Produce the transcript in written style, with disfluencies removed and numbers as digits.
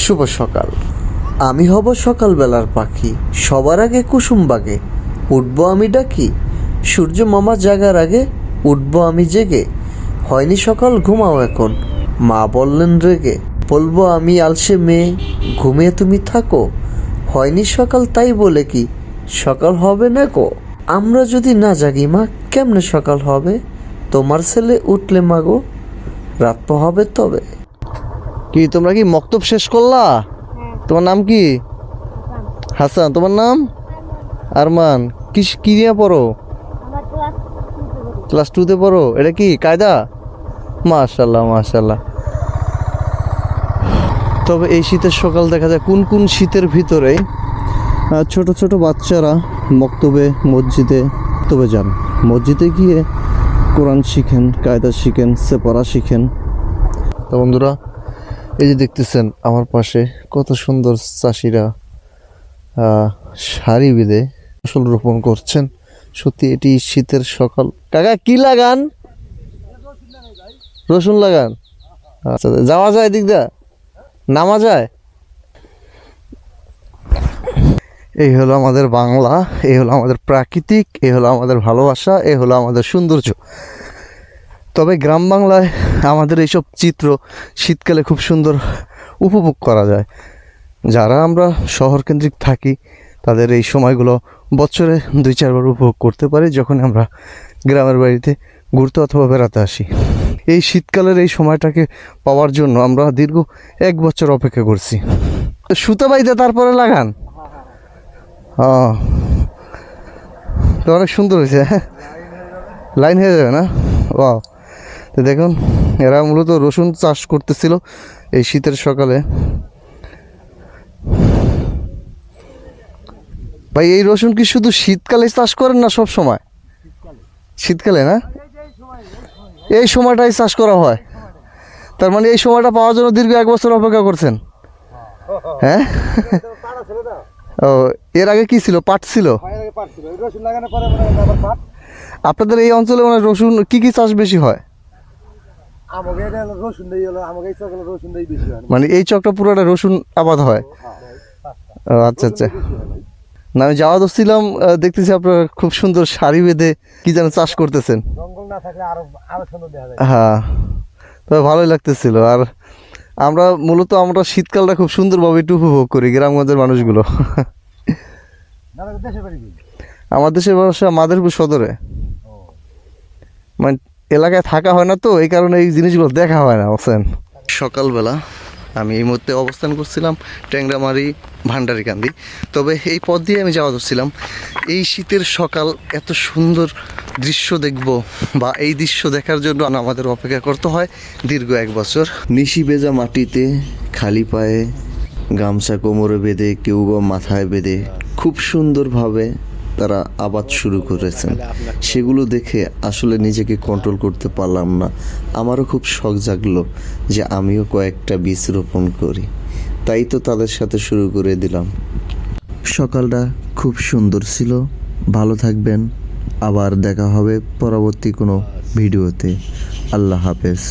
শুভ সকাল। আমি হব সকালবেলার পাখি, সবার আগে কুসুম বাগে উঠবো আমি ডাকি। সূর্য মামা জাগার আগে উঠবো আমি জেগে। হয়নি সকাল ঘুমাও এখন, মা বললেন রেগে। বলবো আমি আলসে মেয়ে, ঘুমিয়ে তুমি থাকো। হয়নি সকাল তাই বলে কি সকাল হবে না গো। আমরা যদি না জাগি মা কেমনে সকাল হবে। তোমার ছেলে উঠলে মাগো রাত হবে তবে। কি তোমরা কি মক্তব শেষ করলা? তোমার নাম কি? হাসান। তোমার নাম? আরমান। কি নিয়ে পড়ো? ক্লাস 2-তে পড়ো। এটা কি কায়দা? মাশাল্লাহ মাশাল্লাহ। তবে এই শীতের সকাল দেখা যায় কোন কোন শীতের ভিতরে ছোট ছোট বাচ্চারা মক্তবে মসজিদে যান। মসজিদে গিয়ে কোরআন শিখেন, কায়দা শিখেন, সেপরা শিখেন। তো বন্ধুরা, এই যে দেখতেছেন আমার পাশে কত সুন্দর চাষিরা সারি বেঁধে ফসল রোপণ করছেন। সত্যি এটি শীতের সকাল। কাকা কি লাগান? রসুন লাগান। আচ্ছা, যাওয়া যায় দিক দা? নামা যায়? এই হলো আমাদের বাংলা, এই হলো আমাদের প্রাকৃতিক, এই হলো আমাদের ভালোবাসা, এই হলো আমাদের সৌন্দর্য। তবে গ্রাম বাংলায় আমাদের এইসব চিত্র শীতকালে খুব সুন্দর উপভোগ করা যায়। যারা আমরা শহর কেন্দ্রিক থাকি তাদের এই সময়গুলো বছরে 2-4 বার উপভোগ করতে পারি, যখন আমরা গ্রামের বাড়িতে ঘুরতে অথবা বেড়াতে আসি। এই শীতকালের এই সময়টাকে পাওয়ার জন্য আমরা দীর্ঘ 1 বছর অপেক্ষা করছি। সুতা বাইতে তারপরে লাগান। তো অনেক সুন্দর হয়েছে, লাইন হয়ে যাবে না? ও, তো দেখুন এরা মূলত রসুন চাষ করতেছিল এই শীতের সকালে। ভাই এই রসুন কি শুধু শীতকালে চাষ করেন না সব সময়? শীতকালে না, এই সময়টাই চাষ করা হয়। তার মানে এই সময়টা পাওয়ার জন্য দীর্ঘ 1 বছর অপেক্ষা করছেন? হ্যাঁ। ও, এর আগে কি ছিল? পাট ছিল। আপনাদের এই অঞ্চলে মানে রসুন কি চাষ বেশি হয়? মানে এই চকটা পুরোটা রসুন আবাদ হয়। আচ্ছা আচ্ছা। না, আমি যাওয়া ধরছিলাম, দেখতেছি আপনারা খুব সুন্দর সারি বেঁধে কি যেন চাষ করতেছেন। হ্যাঁ, তবে ভালোই লাগতেছিল। আর আমরা শীতকালটা খুব সুন্দরভাবে একটু উপভোগ করি গ্রামগঞ্জের মানুষগুলো। আমার দেশের বাসা মাদারীপুর সদরে। মানে এলাকায় থাকা হয় না, তো এই কারণে এই জিনিসগুলো দেখা হয় না। বুঝছেন, সকালবেলা আমি এই মুহূর্তে অবস্থান করছিলাম ট্যাংরামারি ভান্ডারিকান্দি। তবে এই পথ দিয়ে আমি যাওয়া ধরছিলাম। এই শীতের সকাল এত সুন্দর দৃশ্য দেখব বা এই দৃশ্য দেখার জন্য আমাদের অপেক্ষা করতে হয় দীর্ঘ 1 বছর। নিশি ভেজা মাটিতে খালি পায়ে গামছা কোমরে বেঁধে, কেউ বা মাথায় বেঁধে খুব সুন্দরভাবে তারা আবাদ শুরু করেছেন। সেগুলো দেখে আসলে নিজেকে কন্ট্রোল করতে পারলাম না। আমারও খুব শখ জাগলো যে আমিও কয়েকটা বীজ রোপণ করি। তাই তো তাদের সাথে শুরু করে দিলাম। সকালটা খুব সুন্দর ছিল। ভালো থাকবেন, আবার দেখা হবে পরবর্তী কোনো ভিডিওতে। আল্লাহ হাফেজ।